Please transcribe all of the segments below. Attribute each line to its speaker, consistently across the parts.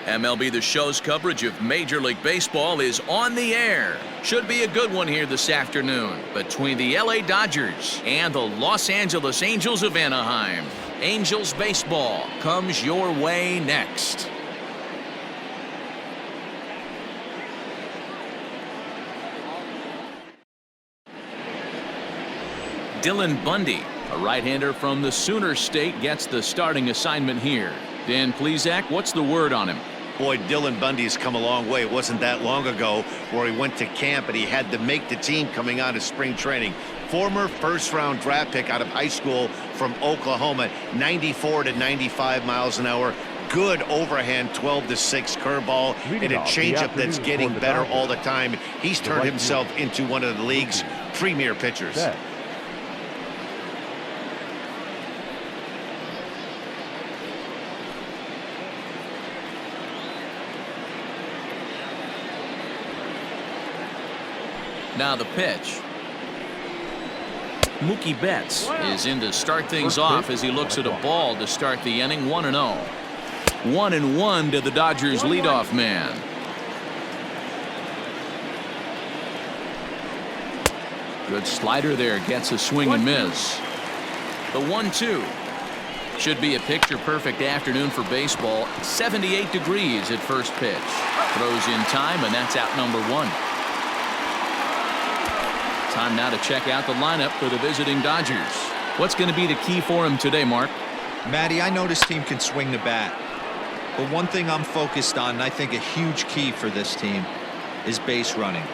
Speaker 1: MLB The Show's coverage of Major League Baseball is on the air. Should be a good one here this afternoon between the LA Dodgers and the Los Angeles Angels of Anaheim. Angels baseball comes your way next. Dylan Bundy, a right-hander from the Sooner State, gets the starting assignment here. Dan Plesac, what's the word on him?
Speaker 2: Boy, Dylan Bundy's come a long way. It wasn't that long ago where he went to camp and he had to make the team coming out of spring training. Former first-round draft pick out of high school from Oklahoma, 94 to 95 miles an hour. Good overhand 12-6 curveball and a changeup that's getting better all the time. He's turned himself into one of the league's premier pitchers.
Speaker 1: Now the pitch. Mookie Betts is in to start things off as he looks at a ball to start the inning. 1-0. 1-1 to the Dodgers leadoff man. Good slider there, gets a swing and miss. The 1-2. Should be a picture-perfect afternoon for baseball. 78 degrees at first pitch. Throws in time, and that's out number 1. Time now to check out the lineup for the visiting Dodgers. What's going to be the key for him today, Mark?
Speaker 3: Matty, I know this team can swing the bat. But one thing I'm focused on, and I think a huge key for this team, is base running.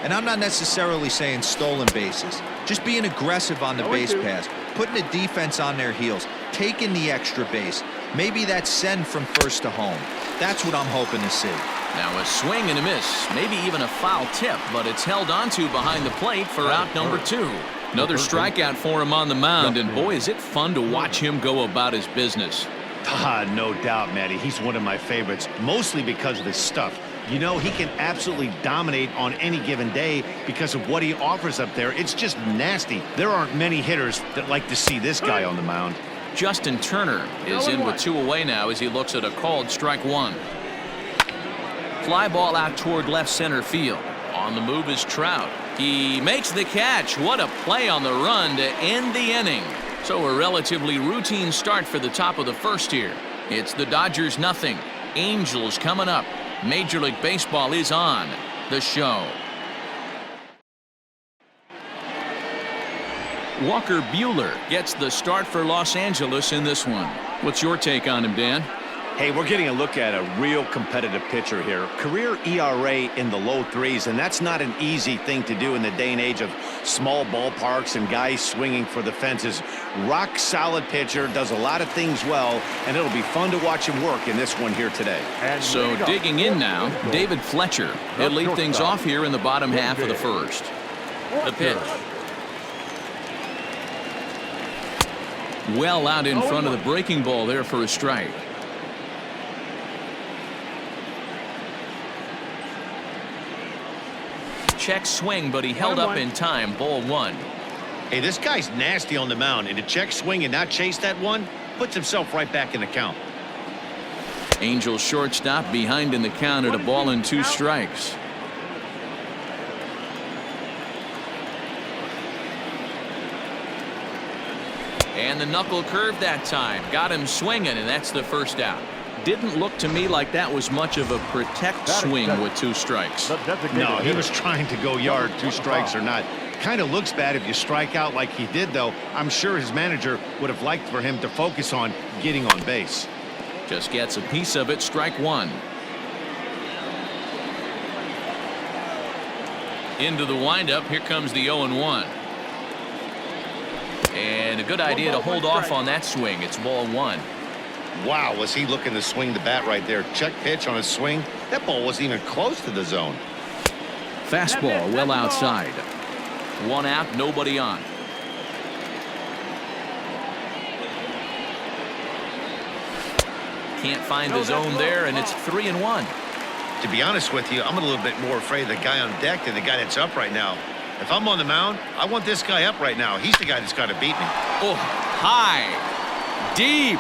Speaker 3: And I'm not necessarily saying stolen bases. Just being aggressive on the base pass, putting the defense on their heels, taking the extra base. Maybe that send from first to home. That's what I'm hoping to see.
Speaker 1: Now a swing and a miss, maybe even a foul tip, but it's held onto behind the plate for out number 2. Another strikeout for him on the mound, and boy, is it fun to watch him go about his business.
Speaker 2: No doubt, Matty. He's one of my favorites, mostly because of his stuff. You know, he can absolutely dominate on any given day because of what he offers up there. It's just nasty. There aren't many hitters that like to see this guy on the mound.
Speaker 1: Justin Turner is in with 2 away now as he looks at a called strike 1. Fly ball out toward left center field. On the move is Trout. He makes the catch. What a play on the run to end the inning. So a relatively routine start for the top of the first here. It's the Dodgers 0. Angels coming up. Major League Baseball is on the show. Walker Buehler gets the start for Los Angeles in this one. What's your take on him, Dan?
Speaker 2: Hey, we're getting a look at a real competitive pitcher here. Career ERA in the low 3s, and that's not an easy thing to do in the day and age of small ballparks and guys swinging for the fences. Rock solid pitcher, does a lot of things well, and it'll be fun to watch him work in this one here today.
Speaker 1: So digging in now, David Fletcher. He'll lead things off here in the bottom half of the first. The pitch. Well out in front of the breaking ball there for a strike. Check swing, but he held up in time. Ball 1.
Speaker 2: Hey, this guy's nasty on the mound, and to check swing and not chase that one puts himself right back in the count.
Speaker 1: Angels shortstop behind in the count at a ball and 2 strikes. And the knuckle curve that time. Got him swinging, and that's the first out. Didn't look to me like that was much of a protect swing with 2 strikes.
Speaker 2: No, he was trying to go yard, 2 strikes or not. Kind of looks bad if you strike out like he did, though. I'm sure his manager would have liked for him to focus on getting on base.
Speaker 1: Just gets a piece of it. Strike 1. Into the windup. Here comes the 0-1. And a good idea to hold off on that swing. It's ball 1.
Speaker 2: Wow, was he looking to swing the bat right there. Check pitch on his swing. That ball wasn't even close to the zone.
Speaker 1: Fastball well outside. 1 out, nobody on. Can't find the zone there, and it's 3-1.
Speaker 2: To be honest with you, I'm a little bit more afraid of the guy on deck than the guy that's up right now. If I'm on the mound, I want this guy up right now. He's the guy that's got to beat me.
Speaker 1: Oh, high, deep.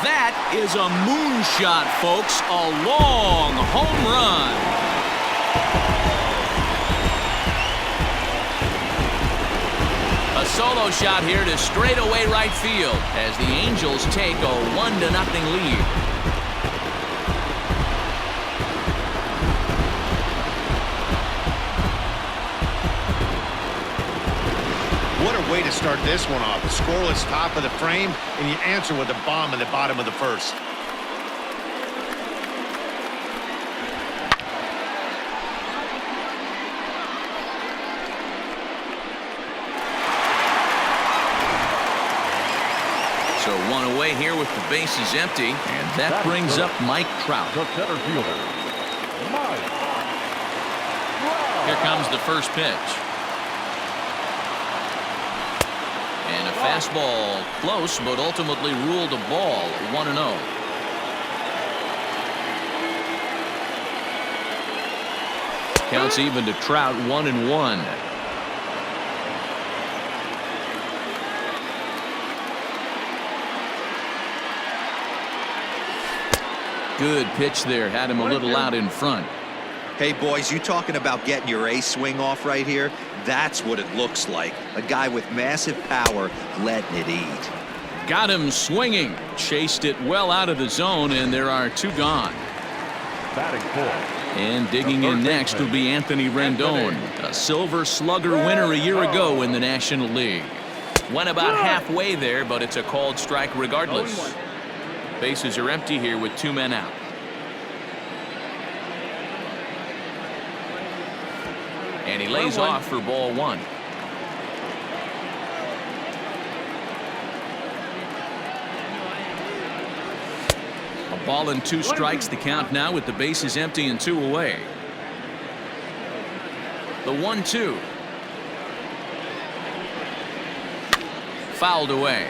Speaker 1: That is a moonshot, folks. A long home run. A solo shot here to straightaway right field as the Angels take a 1-0 lead.
Speaker 2: What a way to start this one off. Scoreless top of the frame, and you answer with a bomb in the bottom of the first.
Speaker 1: So one away here with the bases empty, and that brings up Mike Trout.
Speaker 4: The center fielder, Mike Trout.
Speaker 1: Here comes the first pitch. And a fastball close, but ultimately ruled a ball. 1-0. Counts even to Trout. 1-1. Good pitch there. Had him a little out in front.
Speaker 3: Hey, boys, you talking about getting your ace swing off right here? That's what it looks like. A guy with massive power letting it eat.
Speaker 1: Got him swinging. Chased it well out of the zone, and there are two gone.
Speaker 4: Batting fourth.
Speaker 1: And digging in next will be Anthony Rendon, a Silver Slugger winner a year ago in the National League. Went about halfway there, but it's a called strike regardless. Bases are empty here with two men out. And he lays off for ball one. A ball and two strikes, the count now with the bases empty and two away. The 1-2. Fouled away.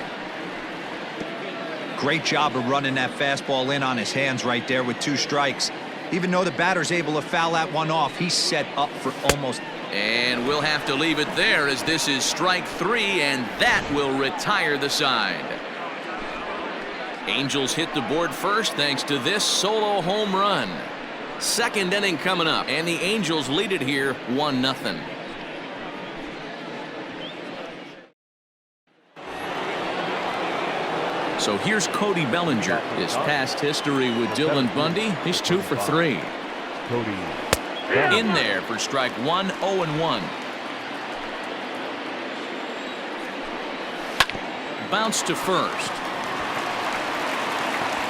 Speaker 3: Great job of running that fastball in on his hands right there with two strikes. Even though the batter's able to foul that one off, he's set up for almost.
Speaker 1: And we'll have to leave it there as this is strike three, and that will retire the side. Angels hit the board first thanks to this solo home run. Second inning coming up, and the Angels lead it here 1-0. So here's Cody Bellinger. His past history with Dylan Bundy, he's 2 for 3.
Speaker 4: Cody.
Speaker 1: In there for strike one, 0-1. Bounce to first.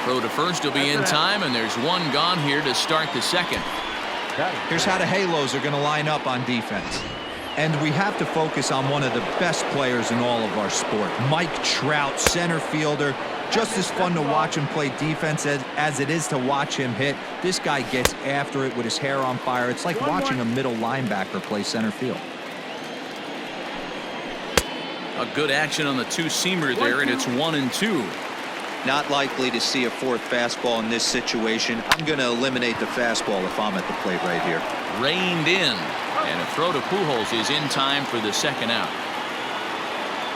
Speaker 1: Throw to first will be in time, and there's one gone here to start the second.
Speaker 3: Here's how the Halos are going to line up on defense. And we have to focus on one of the best players in all of our sport. Mike Trout, center fielder. Just as fun to watch him play defense as it is to watch him hit. This guy gets after it with his hair on fire. It's like watching a middle linebacker play center field.
Speaker 1: A good action on the two-seamer there, and it's 1-2.
Speaker 3: Not likely to see a fourth fastball in this situation. I'm going to eliminate the fastball if I'm at the plate right here.
Speaker 1: Reined in, and a throw to Pujols is in time for the second out.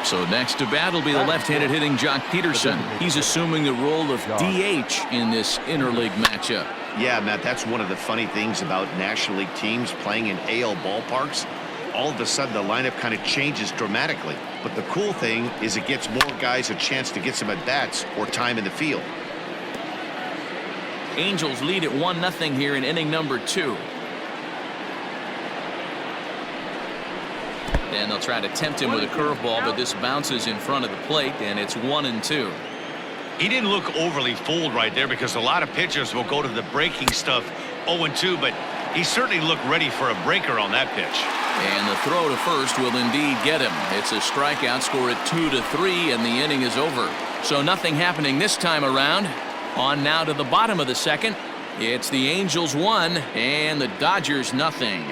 Speaker 1: So next to bat will be the left-handed hitting Jock Peterson. He's assuming the role of DH in this interleague matchup.
Speaker 2: Yeah, Matt, that's one of the funny things about National League teams playing in AL ballparks. All of a sudden, the lineup kind of changes dramatically. But the cool thing is it gets more guys a chance to get some at-bats or time in the field.
Speaker 1: Angels lead at 1-0 here in inning number 2. And they'll try to tempt him with a curveball, but this bounces in front of the plate, and it's 1-2.
Speaker 2: He didn't look overly fooled right there because a lot of pitchers will go to the breaking stuff 0-2, but he certainly looked ready for a breaker on that pitch.
Speaker 1: And the throw to first will indeed get him. It's a strikeout, score at 2-3, and the inning is over. So nothing happening this time around. On now to the bottom of the second. It's the Angels 1 and the Dodgers nothing.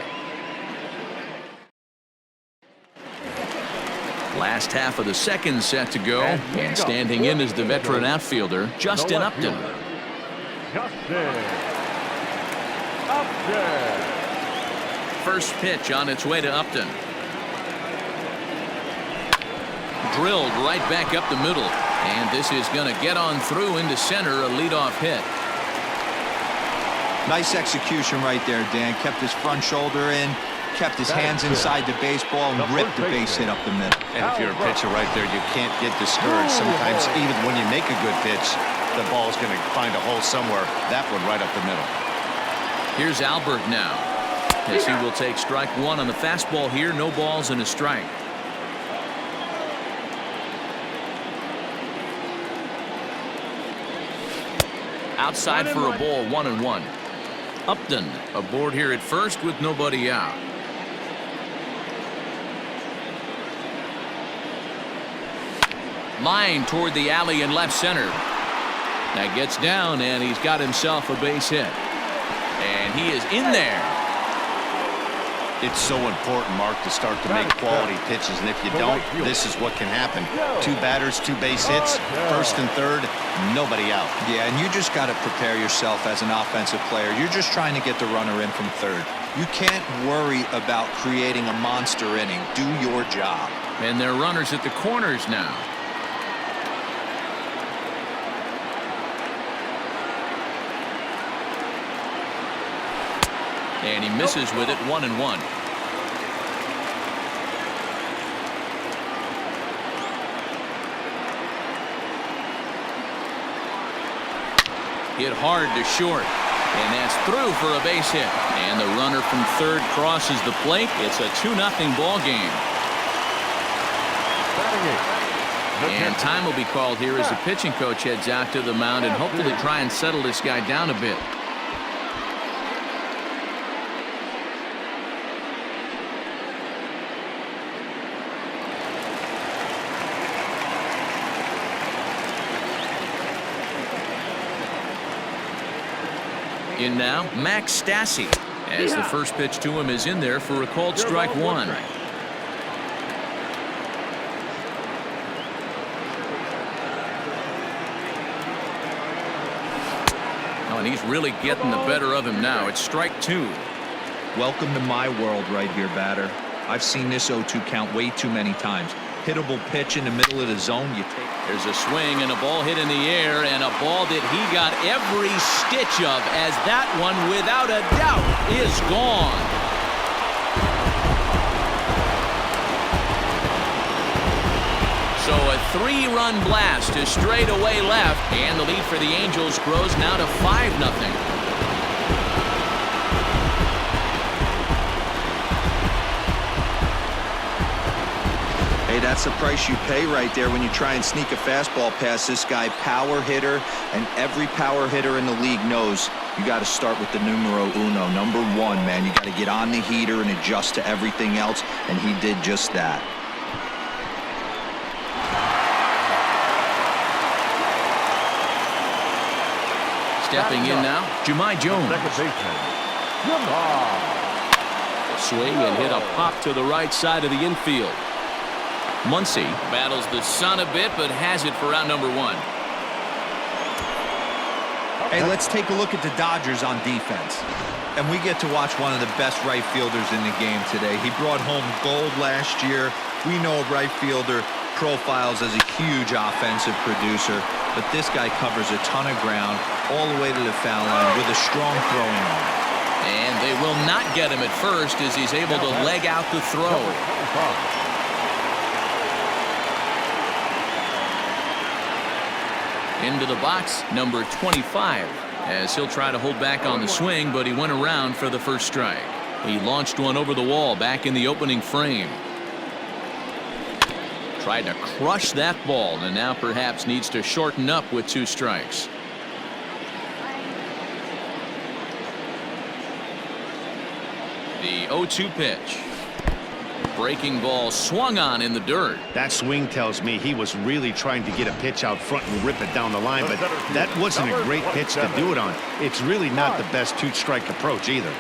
Speaker 1: Last half of the second set to go, and standing in is the veteran outfielder, Justin Upton. First pitch on its way to Upton. Drilled right back up the middle. And this is going to get on through into center, a leadoff hit.
Speaker 3: Nice execution right there, Dan. Kept his front shoulder in, kept his hands inside the baseball, and ripped the base hit up the middle.
Speaker 2: And if you're a pitcher right there, you can't get discouraged. Sometimes even when you make a good pitch, the ball's going to find a hole somewhere. That one right up the middle.
Speaker 1: Here's Albert now, as he will take strike one on the fastball here. No balls and a strike. Outside for a ball, 1-1. Upton aboard here at first with nobody out. Line toward the alley in left center. That gets down, and he's got himself a base hit. And he is in there.
Speaker 2: It's so important, Mark, to start to make quality pitches, and if you don't, this is what can happen. 2 batters, 2 base hits, first and third, nobody out.
Speaker 3: Yeah, and you just got to prepare yourself as an offensive player. You're just trying to get the runner in from third. You can't worry about creating a monster inning. Do your job.
Speaker 1: And they're runners at the corners now. And he misses with it, 1-1. Hit hard to short. And that's through for a base hit. And the runner from third crosses the plate. It's a 2-0 ball game. And time will be called here as the pitching coach heads out to the mound and hopefully try and settle this guy down a bit. In now, Max Stassi, as the first pitch to him is in there for a called strike one. Oh, and he's really getting the better of him now. It's strike 2.
Speaker 3: Welcome to my world right here, batter. I've seen this 0-2 count way too many times. Hittable pitch in the middle of the zone. You take.
Speaker 1: There's a swing and a ball hit in the air, and a ball that he got every stitch of, as that one, without a doubt, is gone. So a 3-run blast to straightaway left, and the lead for the Angels grows now to 5-0.
Speaker 3: Hey, that's the price you pay right there when you try and sneak a fastball past this guy. Power hitter, and every power hitter in the league knows you got to start with the numero uno, number 1, man. You got to get on the heater and adjust to everything else, and he did just that.
Speaker 1: Stepping in now, Jahmai Jones. Swing and hit a pop to the right side of the infield. Muncy battles the sun a bit, but has it for out number 1.
Speaker 3: Hey, let's take a look at the Dodgers on defense. And we get to watch one of the best right fielders in the game today. He brought home gold last year. We know a right fielder profiles as a huge offensive producer, but this guy covers a ton of ground all the way to the foul line with a strong throwing arm.
Speaker 1: And they will not get him at first as he's able to leg out the throw. Into the box, number 25, as he'll try to hold back on the swing, but he went around for the first strike. He launched one over the wall back in the opening frame. Tried to crush that ball, and now perhaps needs to shorten up with 2 strikes. The 0-2 pitch. Breaking ball swung on in the dirt.
Speaker 2: That swing tells me he was really trying to get a pitch out front and rip it down the line, but that wasn't a great pitch to do it on. It's really not the best 2-strike approach either.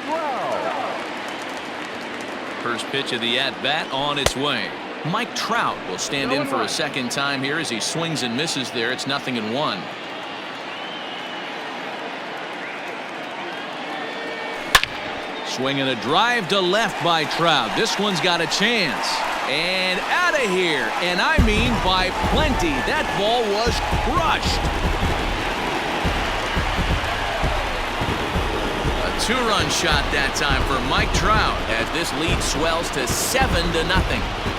Speaker 1: First pitch of the at-bat on its way. Mike Trout will stand in for a second time here as he swings and misses there. It's 0-1. Swinging a drive to left by Trout. This one's got a chance. And out of here. And I mean by plenty. That ball was crushed. A two-run shot that time for Mike Trout as this lead swells to 7-0.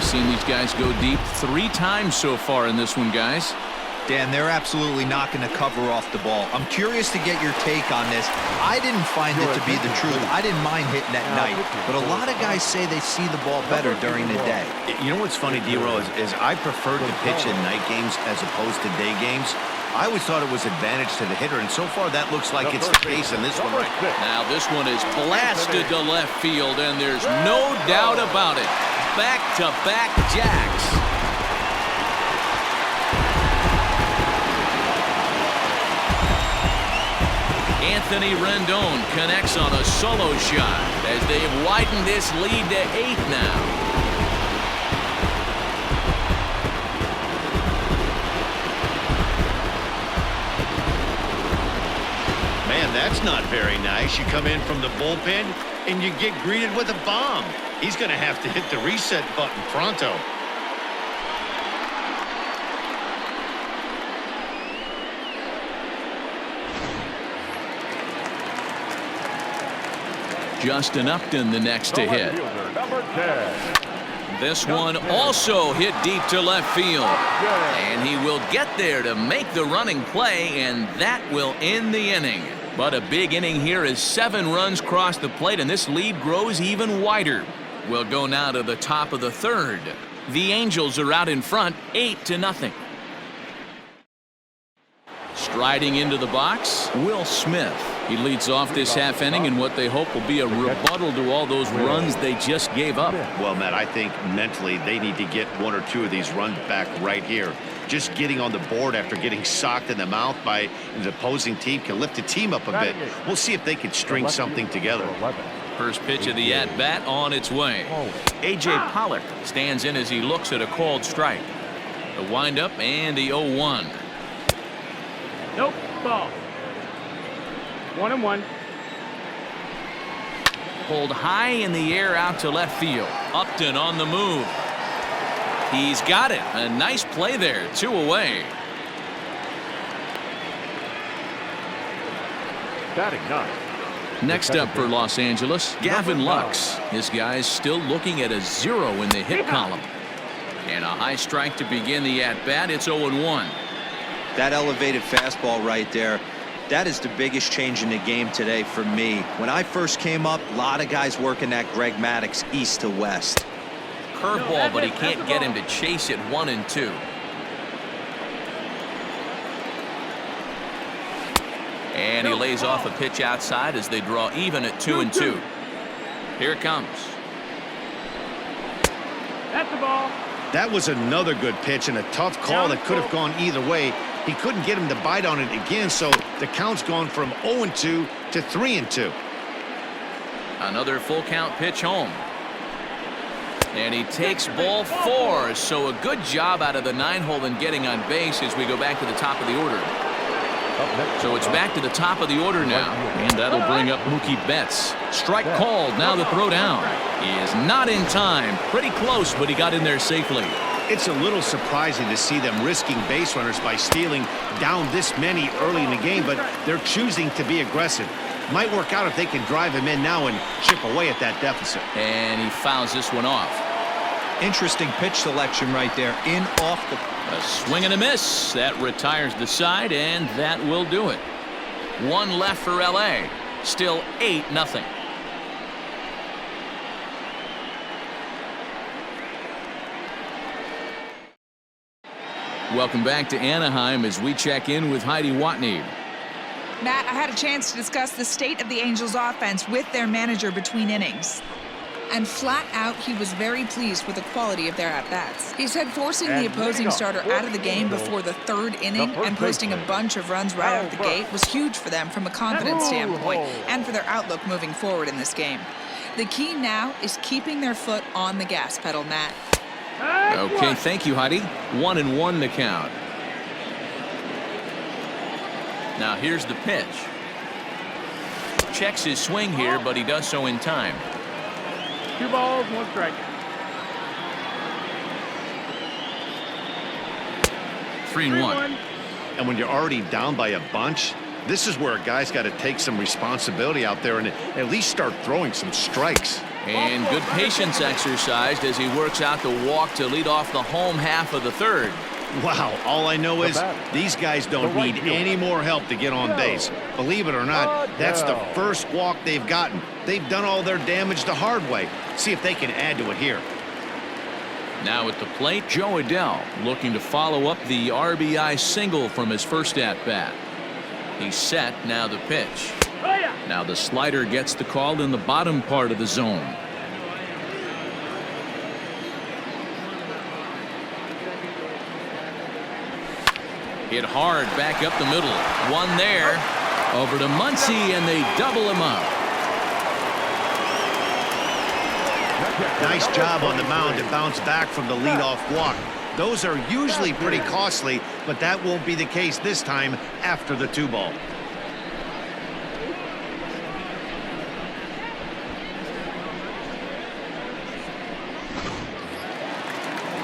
Speaker 1: Seen these guys go deep 3 times so far in this one, guys.
Speaker 3: Dan, they're absolutely not going to cover off the ball. I'm curious to get your take on this. I didn't find it to be the truth. I didn't mind hitting at night, but a lot of guys say they see the ball better during the day.
Speaker 2: You know what's funny, D-Roll, is I preferred to pitch in night games as opposed to day games. I always thought it was advantage to the hitter, and so far that looks like it's the case in this one right now.
Speaker 1: Now this one is blasted to left field, and there's no doubt about it. Back-to-back jacks. Anthony Rendon connects on a solo shot as they've widened this lead to 8 now.
Speaker 2: Man, that's not very nice. You come in from the bullpen and you get greeted with a bomb. He's going to have to hit the reset button pronto.
Speaker 1: Justin Upton the next to hit. This one also hit deep to left field. And he will get there to make the running play, and that will end the inning. But a big inning here as 7 runs cross the plate, and this lead grows even wider. We'll go now to the top of the 3rd. The Angels are out in front, 8-0. Striding into the box, Will Smith. He leads off this half inning in what they hope will be a rebuttal to all those runs they just gave up.
Speaker 2: Well, Matt, I think mentally they need to get 1 or 2 of these runs back right here. Just getting on the board after getting socked in the mouth by the opposing team can lift the team up a bit. We'll see if they can string something together.
Speaker 1: First pitch of the at-bat on its way. A.J. Pollock stands in as he looks at a called strike. The windup and the 0-1.
Speaker 5: Nope, ball. 1-1.
Speaker 1: Pulled high in the air out to left field. Upton on the move. He's got it. A nice play there. 2 away.
Speaker 4: Batting 9.
Speaker 1: Next up for Los Angeles, Gavin Lux. This guy's still looking at a 0 in the hit column. And a high strike to begin the at-bat. It's 0-1.
Speaker 3: That elevated fastball right there, that is the biggest change in the game today for me. When I first came up, a lot of guys working that Greg Maddux east to west.
Speaker 1: Curveball, but he can't get him to chase it 1 and 2. And he lays off a pitch outside as they draw even at 2 and 2. Here it comes.
Speaker 5: That's the ball.
Speaker 2: That was another good pitch and a tough call that could have gone either way. He couldn't get him to bite on it again, so the count's gone from 0-2 to 3-2.
Speaker 1: Another full count pitch home. And he takes ball 4, so a good job out of the 9-hole in getting on base as we go back to the top of the order. So it's back to the top of the order now, and that'll bring up Mookie Betts. Strike called. Now the throw down. He is not in time. Pretty close, but he got in there safely.
Speaker 2: It's a little surprising to see them risking base runners by stealing down this many early in the game, but they're choosing to be aggressive. Might work out if they can drive him in now and chip away at that deficit.
Speaker 1: And he fouls this one off.
Speaker 3: Interesting pitch selection right there. In, off the...
Speaker 1: A swing and a miss. That retires the side, and that will do it. 1 left for L.A. Still 8-0. Welcome back to Anaheim as we check in with Heidi Watney.
Speaker 6: Matt, I had a chance to discuss the state of the Angels offense with their manager between innings. And flat out, he was very pleased with the quality of their at-bats. He said forcing the opposing starter out of the game before the 3rd inning and posting a bunch of runs right out of the gate was huge for them from a confidence standpoint and for their outlook moving forward in this game. The key now is keeping their foot on the gas pedal, Matt.
Speaker 1: Okay, thank you, Heidi. 1-1 to count. Now here's the pitch. Checks his swing here, but he does so in time.
Speaker 5: 2 balls, 1 strike.
Speaker 1: 3-1.
Speaker 2: And when you're already down by a bunch, this is where a guy's got to take some responsibility out there and at least start throwing some strikes.
Speaker 1: And good patience exercised as he works out the walk to lead off the home half of the third.
Speaker 2: Wow, all I know is these guys don't need any more help to get on base. Believe it or not, that's the first walk they've gotten. They've done all their damage the hard way. See if they can add to it here.
Speaker 1: Now at the plate, Joe Adell looking to follow up the RBI single from his first at-bat. He's set. Now the pitch. Now the slider gets the call in the bottom part of the zone. Hit hard back up the middle. One there. Over to Muncy, and they double him up.
Speaker 2: Nice job on the mound to bounce back from the leadoff walk. Those are usually pretty costly, but that won't be the case this time after the 2-ball.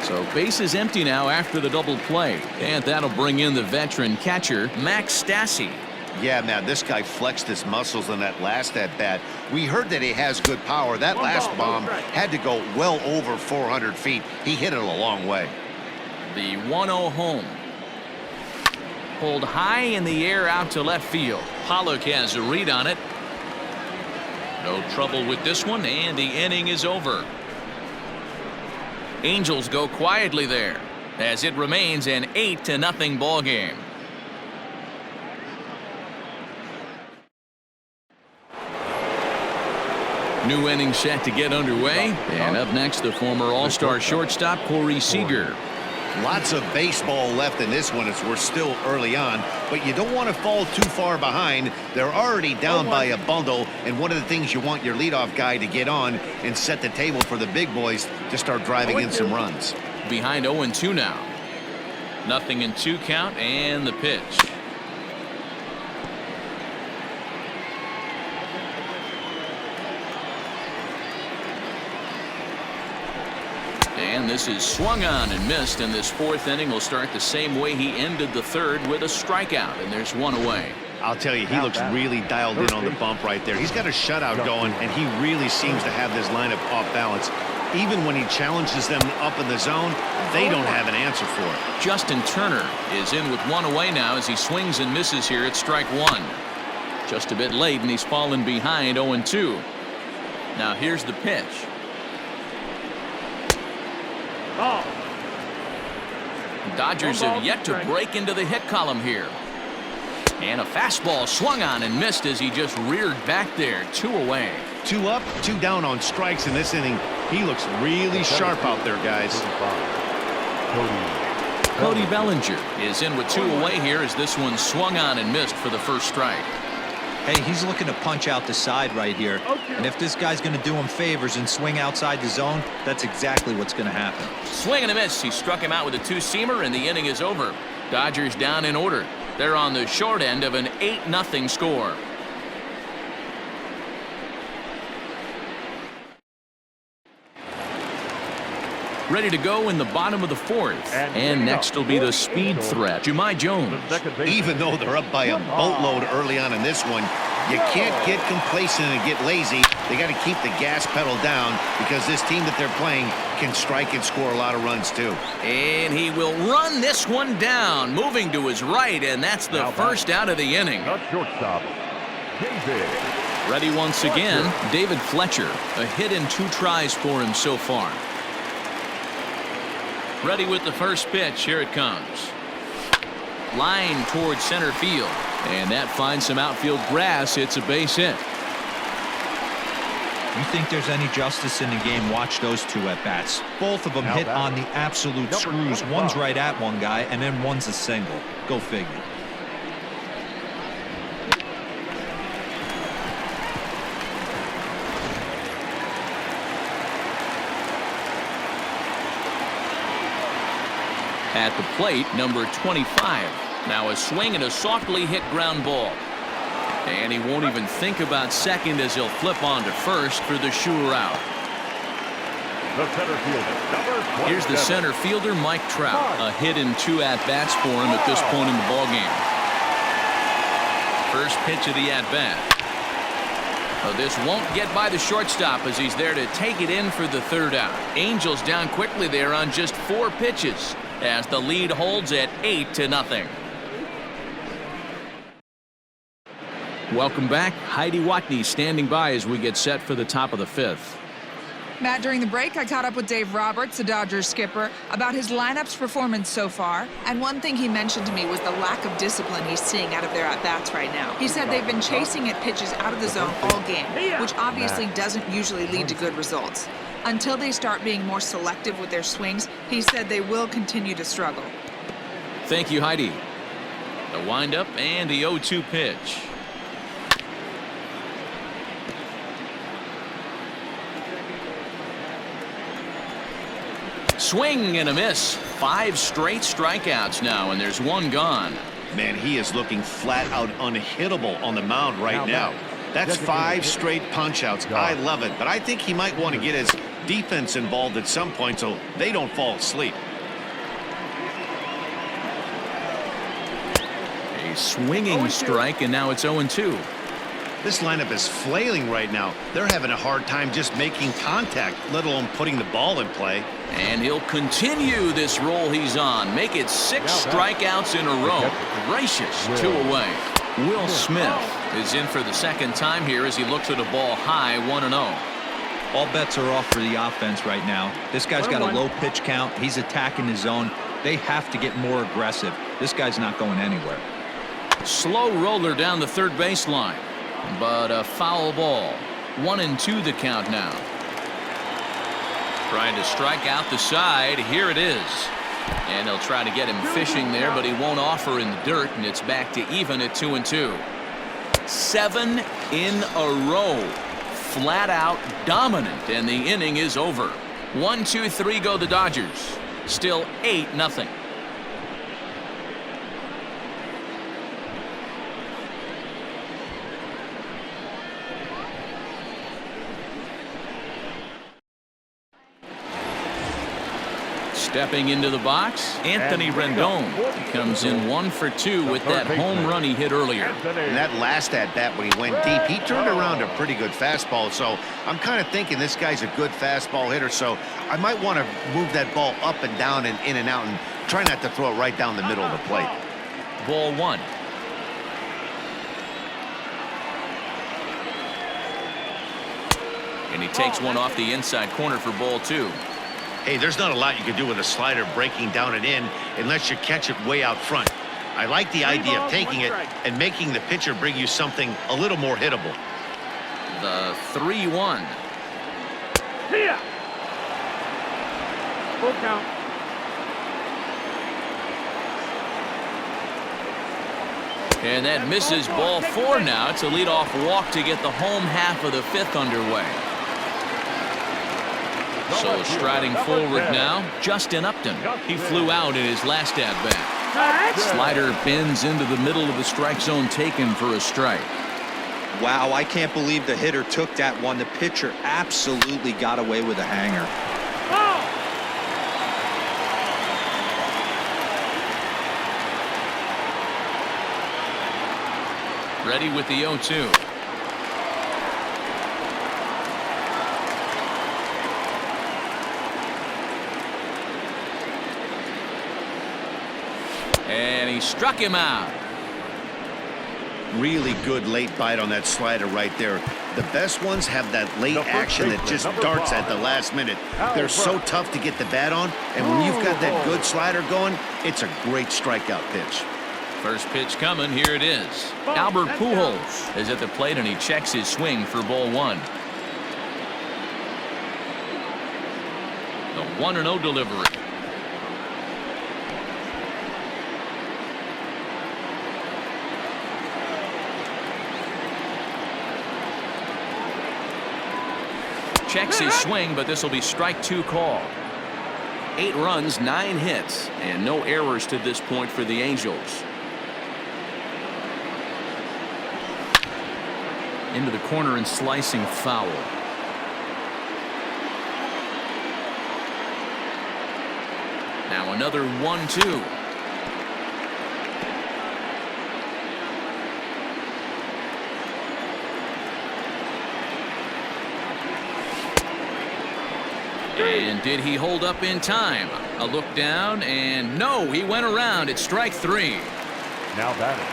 Speaker 1: So base is empty now after the double play, and that'll bring in the veteran catcher Max Stassi.
Speaker 2: Yeah, man, this guy flexed his muscles in that last at-bat. We heard that he has good power. That last bomb had to go well over 400 feet. He hit it a long way.
Speaker 1: The 1-0 home. Pulled high in the air out to left field. Pollock has a read on it. No trouble with this one, and the inning is over. Angels go quietly there as it remains an 8-0 ball game. New inning set to get underway, and up next the former all-star shortstop Corey Seager.
Speaker 2: Lots of baseball left in this one as we're still early on, but you don't want to fall too far behind. They're already down by a bundle, and one of the things you want your leadoff guy to get on and set the table for the big boys to start driving in some runs.
Speaker 1: Behind 0-2 now. 0-2 count, and the pitch. And this is swung on and missed, and this 4th inning will start the same way he ended the 3rd with a strikeout, and there's 1 away.
Speaker 2: I'll tell you, he looks really dialed in on the bump right there. He's got a shutout going, and he really seems to have this lineup off balance. Even when he challenges them up in the zone, they don't have an answer for it.
Speaker 1: Justin Turner is in with 1 away now as he swings and misses here at strike 1. Just a bit late, and he's fallen behind 0-2. Now here's the pitch.
Speaker 5: Ball.
Speaker 1: Dodgers have yet to break into the hit column here. And a fastball swung on and missed as he just reared back there. 2 away.
Speaker 2: 2 up, 2 down on strikes in this inning. He looks really sharp out there, guys.
Speaker 1: Cody Bellinger is in with 2 away here as this one swung on and missed for the first strike.
Speaker 3: Hey, he's looking to punch out the side right here. And if this guy's going to do him favors and swing outside the zone, that's exactly what's going to happen.
Speaker 1: Swing and a miss. He struck him out with a 2-seamer, and the inning is over. Dodgers down in order. They're on the short end of an 8-0 score. Ready to go in the bottom of the 4th. And next will be the speed threat, Jahmai Jones.
Speaker 2: Even though they're up by a boatload early on in this one, you can't get complacent and get lazy. They got to keep the gas pedal down because this team that they're playing can strike and score a lot of runs too.
Speaker 1: And he will run this one down, moving to his right, and that's the first out of the inning.
Speaker 4: Shortstop, David.
Speaker 1: Ready once again, David Fletcher. A hit in 2 tries for him so far. Ready with the first pitch. Here it comes. Line towards center field. And that finds some outfield grass. It's a base hit.
Speaker 3: You think there's any justice in the game? Watch those 2 at-bats. Both of them hit on the absolute screws. One's right at one guy, and then one's a single. Go figure.
Speaker 1: At the plate, number 25. Now a swing and a softly hit ground ball. And he won't even think about second as he'll flip on to first for the sure out.
Speaker 4: The center fielder, number 27.
Speaker 1: Here's the center fielder, Mike Trout. A hit and 2 at-bats for him at this point in the ballgame. First pitch of the at-bat. This won't get by the shortstop as he's there to take it in for the third out. Angels down quickly there on just 4 pitches as the lead holds at 8-0. Welcome back. Heidi Watney standing by as we get set for the top of the 5th.
Speaker 6: Matt, during the break, I caught up with Dave Roberts, the Dodgers skipper, about his lineup's performance so far. And one thing he mentioned to me was the lack of discipline he's seeing out of their at-bats right now. He said they've been chasing at pitches out of the zone all game, which obviously doesn't usually lead to good results. Until they start being more selective with their swings, he said they will continue to struggle.
Speaker 1: Thank you, Heidi. The windup and the 0-2 pitch. Swing and a miss. 5 straight strikeouts now, and there's 1 gone.
Speaker 2: Man, he is looking flat out unhittable on the mound right now. That's 5 straight punch-outs. I love it, but I think he might want to get his defense involved at some point so they don't fall asleep.
Speaker 1: A swinging strike, and now it's 0-2.
Speaker 2: This lineup is flailing right now. They're having a hard time just making contact, let alone putting the ball in play.
Speaker 1: And he'll continue this roll he's on. Make it 6 strikeouts in a row. Gracious, 2 away. Will Smith is in for the second time here as he looks at a ball high, 1-0.
Speaker 3: All bets are off for the offense right now. This guy's got a low pitch count. He's attacking his zone. They have to get more aggressive. This guy's not going anywhere.
Speaker 1: Slow roller down the third baseline. But a foul ball. 1-2 the count now. Trying to strike out the side. Here it is. And they'll try to get him fishing there, but he won't offer in the dirt, and it's back to even at 2-2. 7 in a row. Flat out dominant, and the inning is over. 1-2-3 go the Dodgers. Still 8-0. Stepping into the box, Anthony Rendon comes in 1 for 2 with that home run he hit earlier.
Speaker 2: And that last at-bat when he went deep, he turned around a pretty good fastball. So I'm kind of thinking this guy's a good fastball hitter. So I might want to move that ball up and down and in and out and try not to throw it right down the middle of the plate.
Speaker 1: Ball 1. And he takes one off the inside corner for ball 2.
Speaker 2: Hey, there's not a lot you can do with a slider breaking down and in unless you catch it way out front. I like the idea of taking it and making the pitcher bring you something a little more hittable.
Speaker 1: The 3-1.
Speaker 5: See ya. Full count.
Speaker 1: And that misses ball 4 now. It's a leadoff walk to get the home half of the 5th underway. So striding forward now, Justin Upton. He flew out in his last at-bat. Slider bends into the middle of the strike zone, taken for a strike.
Speaker 3: Wow, I can't believe the hitter took that one. The pitcher absolutely got away with a hanger.
Speaker 1: Ready with the 0-2. And he struck him out.
Speaker 2: Really good late bite on that slider right there. The best ones have that late action that just darts at the last minute. They're so tough to get the bat on, and when you've got that good slider going, it's a great strikeout pitch.
Speaker 1: First pitch coming. Here it is. Albert Pujols is at the plate, and he checks his swing for ball 1. The 1-0 delivery. Checks his swing, but this will be strike 2 call. 8 runs, 9 hits, and no errors to this point for the Angels. Into the corner and slicing foul. Now another 1-2. And did he hold up in time? A look down, and no, he went around. It's strike 3.
Speaker 4: Now batting.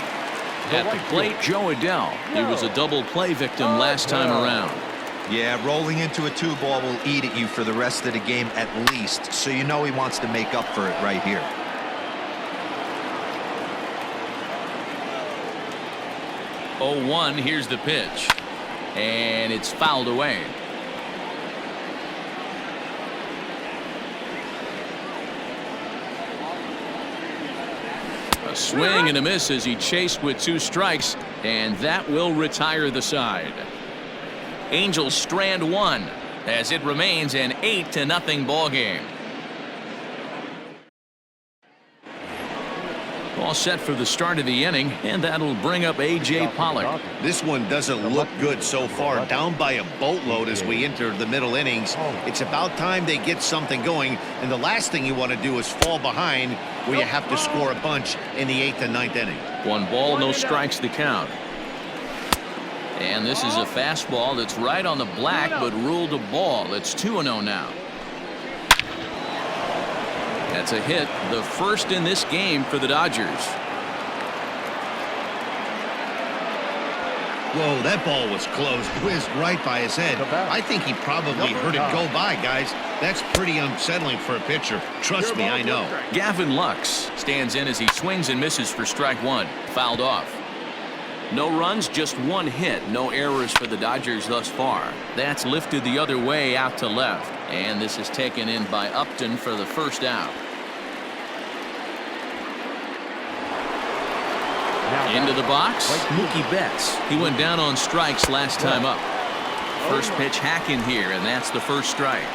Speaker 1: At the plate, Joe Adell. He was a double play victim last time around.
Speaker 3: Yeah, rolling into a 2-ball will eat at you for the rest of the game at least, so you know he wants to make up for it right here.
Speaker 1: Oh, 1, here's the pitch. And it's fouled away. A swing and a miss as he chased with 2 strikes, and that will retire the side. Angels strand 1 as it remains an 8-0 ball game. All set for the start of the inning, and that'll bring up A.J. Pollock.
Speaker 2: This one doesn't look good so far. Down by a boatload as we enter the middle innings. It's about time they get something going, and the last thing you want to do is fall behind where you have to score a bunch in the 8th and 9th inning.
Speaker 1: 1 ball, no strikes the count. And this is a fastball that's right on the black, but ruled a ball. It's 2-0 now. That's a hit, the first in this game for the Dodgers.
Speaker 2: Whoa, that ball was close. Whizzed right by his head. I think he probably heard it go by, guys. That's pretty unsettling for a pitcher. Trust me, I know.
Speaker 1: Gavin Lux stands in as he swings and misses for strike 1. Fouled off. No runs, just 1 hit. No errors for the Dodgers thus far. That's lifted the other way out to left. And this is taken in by Upton for the first out. Into the box, Mookie Betts. He went down on strikes last time up. First pitch hacking here, and that's the first strike.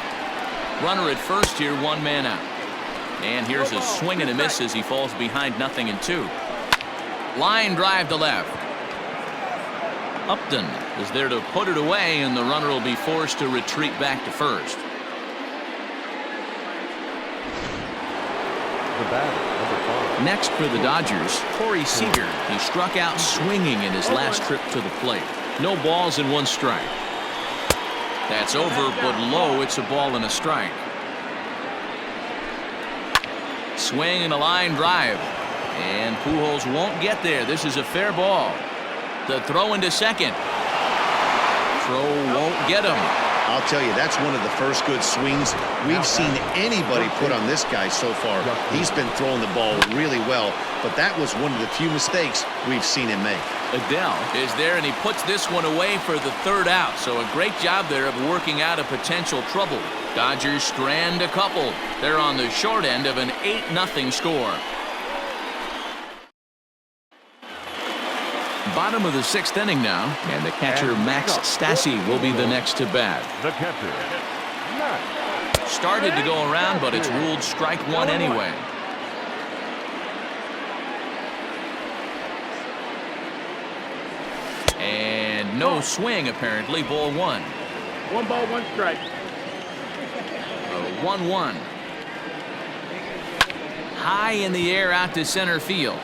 Speaker 1: Runner at first here, 1 man out. And here's a swing and a miss as he falls behind 0-2. Line drive to left. Upton is there to put it away, and the runner will be forced to retreat back to first. Next for the Dodgers, Corey Seager. He struck out swinging in his last trip to the plate. No balls and 1 strike. That's over, but low. It's a ball and a strike. Swing and a line drive. And Pujols won't get there. This is a fair ball. The throw into second. Throw won't get him.
Speaker 2: I'll tell you, that's one of the first good swings we've seen anybody put on this guy so far. He's been throwing the ball really well, but that was one of the few mistakes we've seen him make.
Speaker 1: Adell is there, and he puts this one away for the 3rd out. So a great job there of working out a potential trouble. Dodgers strand a couple. They're on the short end of an 8-0 score. Bottom of the 6th inning now, and the catcher Max Stassi will be the next to bat.
Speaker 4: The catcher.
Speaker 1: Started to go around, but it's ruled strike 1 anyway. And no swing apparently. Ball 1.
Speaker 5: 1 ball, 1 strike.
Speaker 1: 1-1. High in the air out to center field.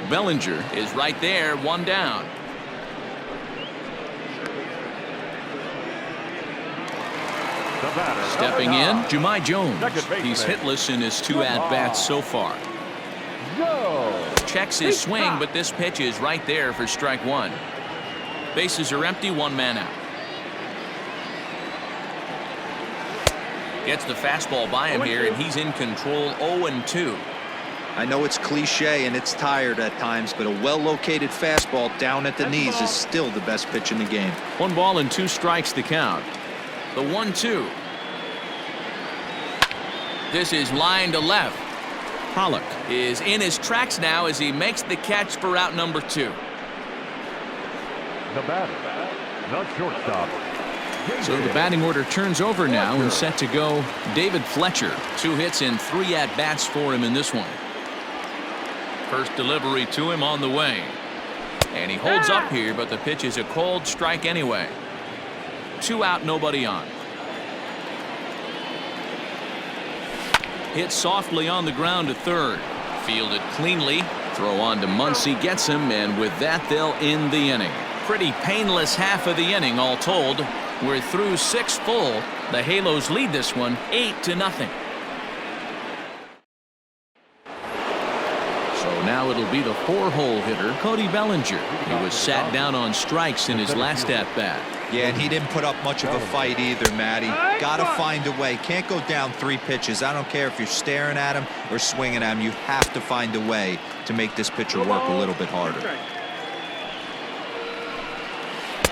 Speaker 1: Bellinger is right there, 1 down. Stepping in, Jahmai Jones. He's hitless in his 2 at-bats so far. Checks his swing, but this pitch is right there for strike 1. Bases are empty, 1 man out. Gets the fastball by him here, and he's in control. 0-2.
Speaker 3: I know it's cliche and it's tired at times, but a well-located fastball down at the knees is still the best pitch in the game.
Speaker 1: 1 ball and 2 strikes to count. The 1-2. This is line to left. Pollock is in his tracks now as he makes the catch for out number 2.
Speaker 4: The batter, the shortstop,
Speaker 1: So the batting order turns over now and set to go David Fletcher. 2 hits and 3 at-bats for him in this one. First delivery to him on the way. And he holds up here, but the pitch is a called strike anyway. 2 out, nobody on. Hit softly on the ground to third. Fielded cleanly. Throw on to Muncy, gets him, and with that they'll end the inning. Pretty painless half of the inning all told. We're through 6 full. The Halos lead this one 8-0. So now it'll be the 4-hole hitter, Cody Bellinger. He was sat down on strikes in his last at-bat.
Speaker 3: Yeah, and he didn't put up much of a fight either, Matty. Gotta find a way. Can't go down 3 pitches. I don't care if you're staring at him or swinging at him. You have to find a way to make this pitcher work a little bit harder.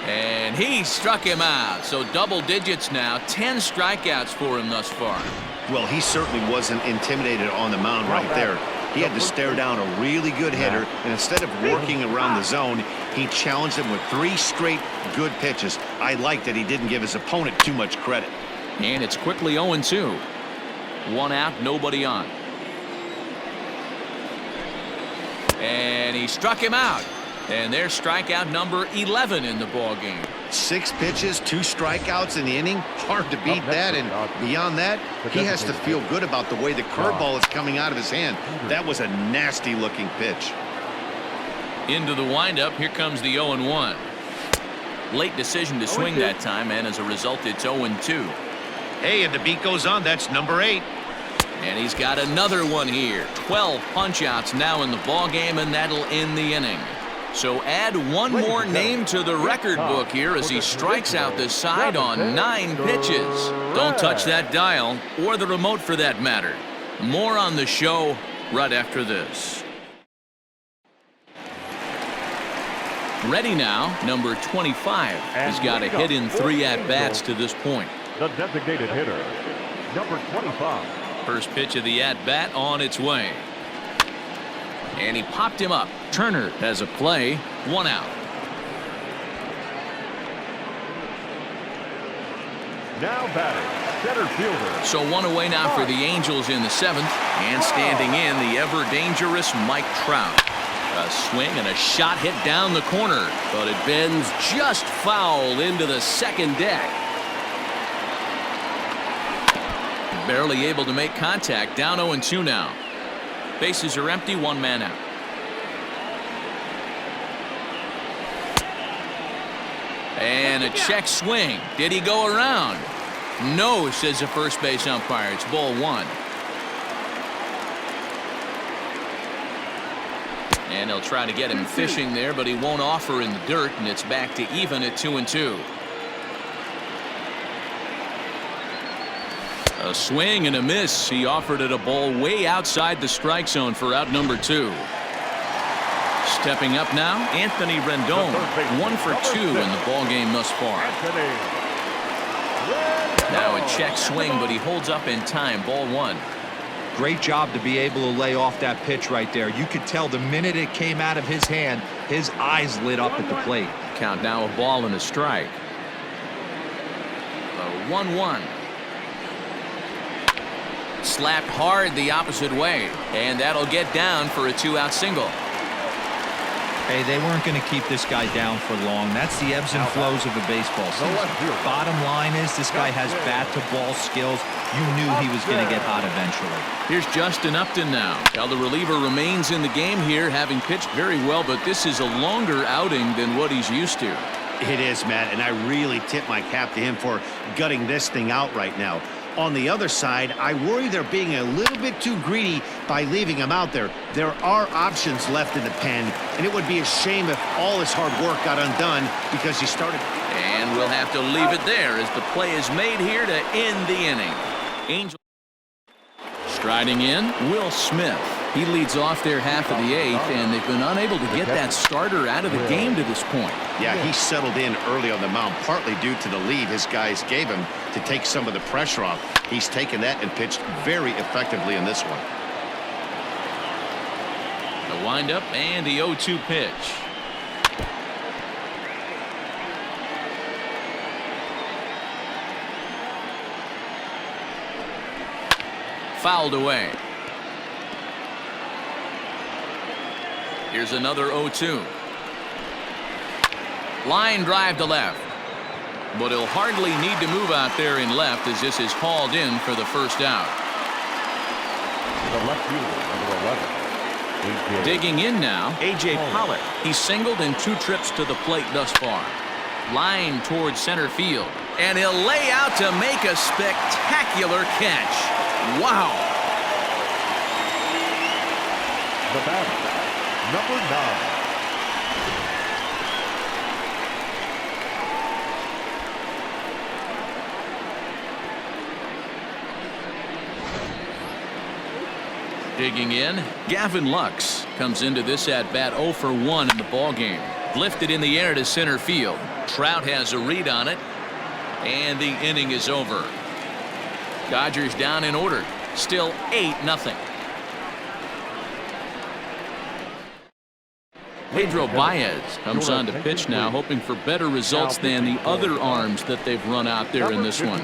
Speaker 1: And he struck him out. So double digits now. 10 strikeouts for him thus far.
Speaker 2: Well, he certainly wasn't intimidated on the mound right there. He had to stare down a really good hitter, and instead of working around the zone, he challenged him with 3 straight good pitches. I like that he didn't give his opponent too much credit.
Speaker 1: And it's quickly 0-2. 1 out, nobody on. And he struck him out. And there's strikeout number 11 in the ball game.
Speaker 2: 6 pitches, 2 strikeouts in the inning. Hard to beat that, and beyond that, he has to feel good about the way the curveball is coming out of his hand. That was a nasty-looking pitch.
Speaker 1: Into the windup, here comes the 0-1. Late decision to swing that time, and as a result, it's 0-2.
Speaker 2: Hey, and the beat goes on. That's number 8.
Speaker 1: And he's got another one here. 12 punch-outs now in the ball game, and that'll end the inning. So add one more name to the record book here as he strikes out the side on 9 pitches. Don't touch that dial, or the remote for that matter. More on the show right after this. Ready now, number 25. He's got a hit in 3 at-bats to this point.
Speaker 4: The designated hitter, number 25.
Speaker 1: First pitch of the at-bat on its way. And he popped him up. Turner has a play. 1 out.
Speaker 4: Now batting, center fielder.
Speaker 1: So 1 away now for the Angels in the 7th. And standing in, the ever-dangerous Mike Trout. A swing and a shot hit down the corner. But it bends just foul into the second deck. Barely able to make contact. Down 0-2 now. Bases are empty, 1 man out. And a check swing. Did he go around? No, says the first base umpire. It's ball 1. And they'll try to get him fishing there, but he won't offer in the dirt, and it's back to even at 2-2. A swing and a miss. He offered it a ball way outside the strike zone for out number 2. Stepping up now, Anthony Rendon. 1 for 2 in the ball game thus far. Now a check swing, but he holds up in time. Ball 1.
Speaker 3: Great job to be able to lay off that pitch right there. You could tell the minute it came out of his hand, his eyes lit up at the plate.
Speaker 1: Count now, a ball and a strike. 1-1. Slapped hard the opposite way, and that'll get down for a 2-out single.
Speaker 3: Hey, they weren't going to keep this guy down for long. That's the ebbs and flows of a baseball season. Bottom line is this guy has bat-to-ball skills. You knew he was going to get hot eventually.
Speaker 1: Here's Justin Upton now. Now the reliever remains in the game here, having pitched very well, but this is a longer outing than what he's used to.
Speaker 2: It is, Matt, and I really tip my cap to him for gutting this thing out right now. On the other side, I worry they're being a little bit too greedy by leaving him out there. There are options left in the pen, and it would be a shame if all his hard work got undone because he started.
Speaker 1: And we'll have to leave it there as the play is made here to end the inning. Angel striding in, Will Smith. He leads off their half of the 8th, and they've been unable to get that starter out of the game to this point.
Speaker 2: Yeah, he settled in early on the mound, partly due to the lead his guys gave him to take some of the pressure off. He's taken that and pitched very effectively in this one.
Speaker 1: The windup and the 0-2 pitch. fouled away. Here's another 0-2. Line drive to left. But he'll hardly need to move out there in left as this is hauled in for the first out.
Speaker 4: The left fielder, number 11.
Speaker 1: Digging in now, A.J. Pollock. He's singled in 2 trips to the plate thus far. Line towards center field. And he'll lay out to make a spectacular catch. Wow.
Speaker 4: The batter, number 9.
Speaker 1: Digging in, Gavin Lux comes into this at-bat 0 for 1 in the ballgame. Lifted in the air to center field. Trout has a read on it, and the inning is over. Dodgers down in order, still 8-0. Pedro Baez comes on to pitch now, hoping for better results than the other arms that they've run out there in this one.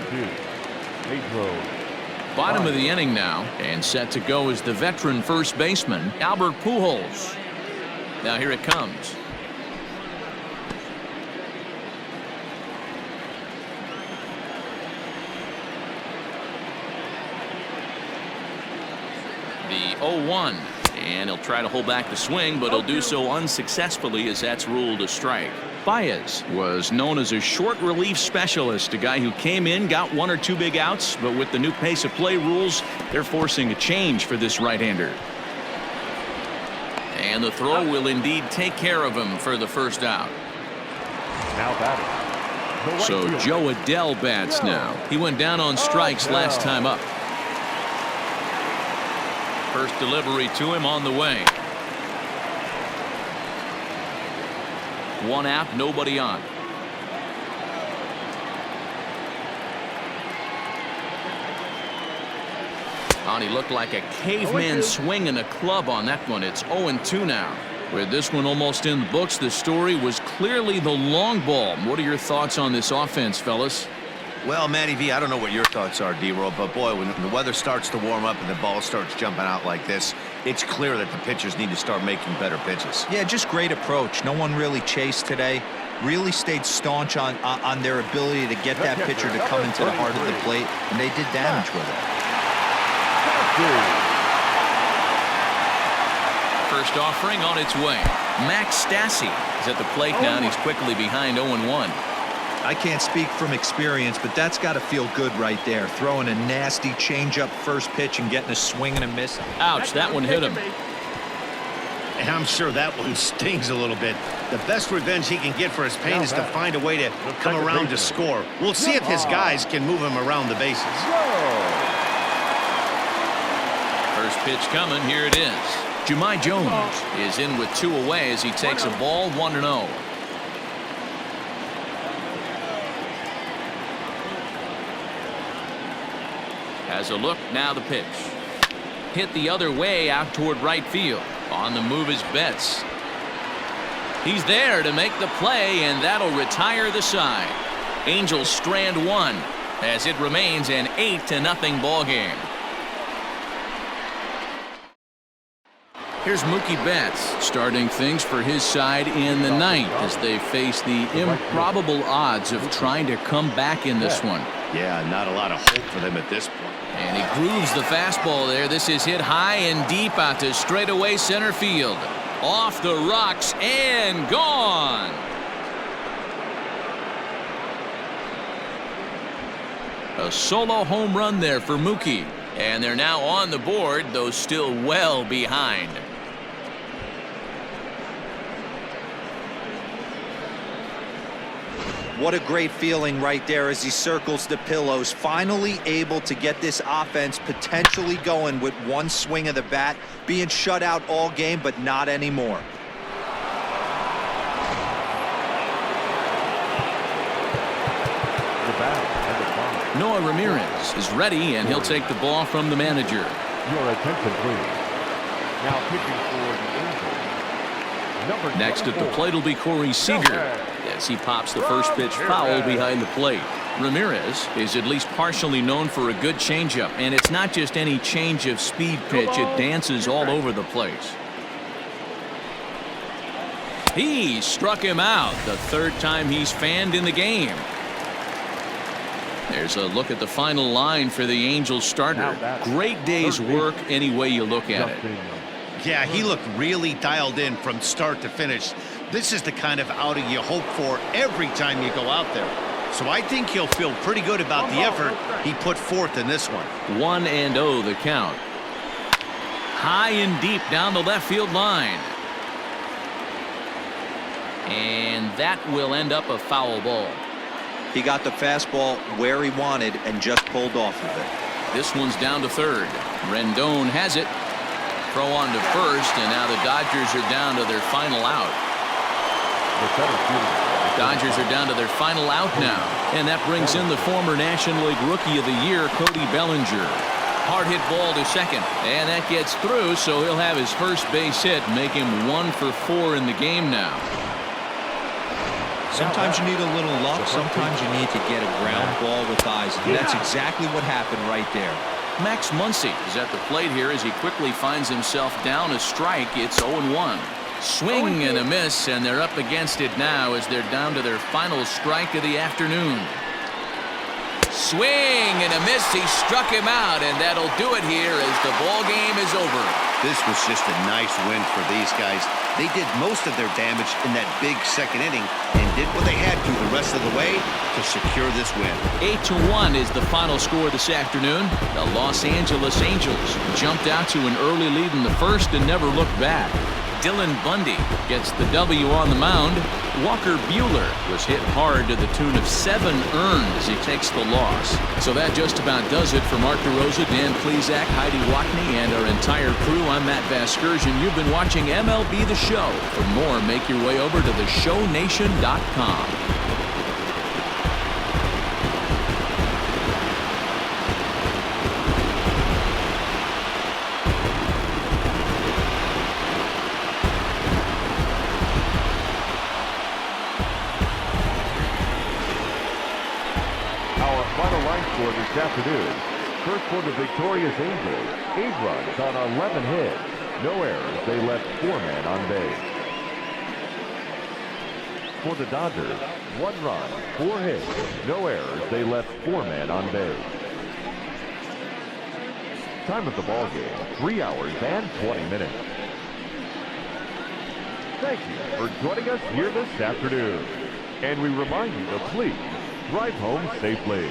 Speaker 1: Bottom of the inning now, and set to go is the veteran first baseman, Albert Pujols. Now here it comes. The 0-1, and he'll try to hold back the swing, but he'll do so unsuccessfully as that's ruled a strike. Baez was known as a short relief specialist, a guy who came in, got 1 or 2 big outs, but with the new pace of play rules, they're forcing a change for this right-hander. And the throw will indeed take care of him for the first out.
Speaker 4: Now batting.
Speaker 1: So Joe Adell bats now. He went down on strikes last time up. First delivery to him on the way. 1 out, nobody on. And he looked like a caveman swinging a club on that one. It's 0-2 now. With this one almost in the books, the story was clearly the long ball. What are your thoughts on this offense, fellas?
Speaker 2: Well, Matty V, I don't know what your thoughts are, D-Roll, but boy, when the weather starts to warm up and the ball starts jumping out like this, it's clear that the pitchers need to start making better pitches.
Speaker 3: Yeah, just great approach. No one really chased today. Really stayed staunch on their ability to get that pitcher to come into the heart of the plate, and they did damage with it.
Speaker 1: First offering on its way. Max Stassi is at the plate now, and he's quickly behind 0-1.
Speaker 3: I can't speak from experience, but that's got to feel good right there. Throwing a nasty changeup first pitch and getting a swing and a miss.
Speaker 1: Ouch, that one hit him.
Speaker 2: And I'm sure that one stings a little bit. The best revenge he can get for his pain is to find a way to come around to score. We'll see if his guys can move him around the bases.
Speaker 1: First pitch coming, here it is. Jahmai Jones is in with 2 away as he takes a ball 1-0. Has a look, now the pitch. Hit the other way out toward right field. On the move is Betts. He's there to make the play, and that'll retire the side. Angels strand 1 as it remains an 8-0 ball game. Here's Mookie Betts starting things for his side in the 9th as they face the improbable odds of trying to come back in this one.
Speaker 2: Yeah, not a lot of hope for them at this point.
Speaker 1: And he grooves the fastball there. This is hit high and deep out to straightaway center field. Off the rocks and gone. A solo home run there for Mookie. And they're now on the board, though still well behind.
Speaker 3: What a great feeling right there as he circles the pillows. Finally able to get this offense potentially going with 1 swing of the bat. Being shut out all game, but not anymore.
Speaker 1: Noah Ramirez is ready, and he'll take the ball from the manager.
Speaker 4: Your attention, please. Now pitching for the Angels.
Speaker 1: Next at the plate will be Corey Seager as he pops the first pitch foul behind the plate. Ramirez is at least partially known for a good changeup, and it's not just any change of speed pitch. It dances all over the place. He struck him out the third time he's fanned in the game. There's a look at the final line for the Angels starter. Great day's work any way you look at it.
Speaker 2: Yeah, he looked really dialed in from start to finish. This is the kind of outing you hope for every time you go out there. So I think he'll feel pretty good about the effort he put forth in this one.
Speaker 1: 1-0 the count. High and deep down the left field line. And that will end up a foul ball.
Speaker 3: He got the fastball where he wanted and just pulled off of it.
Speaker 1: This one's down to third. Rendon has it. Throw on to first, and now the Dodgers are down to their final out. Dodgers are down to their final out now, and that brings in the former National League Rookie of the Year, Cody Bellinger. Hard hit ball to second, and that gets through, so he'll have his first base hit, make him 1 for 4 in the game now.
Speaker 3: Sometimes you need a little luck, sometimes you need to get a ground ball with eyes, and that's exactly what happened right there.
Speaker 1: Max Muncy is at the plate here as he quickly finds himself down a strike. It's 0-1. Swing and a miss, and they're up against it now as they're down to their final strike of the afternoon. Swing and a miss. He struck him out, and that'll do it here as the ball game is over.
Speaker 2: This was just a nice win for these guys. They did most of their damage in that big second inning and did what they had to the rest of the way to secure this win.
Speaker 1: 8-1 is the final score this afternoon. The Los Angeles Angels jumped out to an early lead in the first and never looked back. Dylan Bundy gets the W on the mound. Walker Buehler was hit hard to the tune of 7 earned as he takes the loss. So that just about does it for Mark DeRosa, Dan Plesac, Heidi Watney, and our entire crew. I'm Matt Vasgersian. You've been watching MLB The Show. For more, make your way over to theshownation.com.
Speaker 4: This afternoon, first for the victorious Angels, 8 runs on 11 hits, no errors. They left 4 men on base. For the Dodgers, 1 run, 4 hits, no errors. They left 4 men on base. Time of the ball game, 3 hours and 20 minutes. Thank you for joining us here this afternoon, and we remind you to please drive home safely.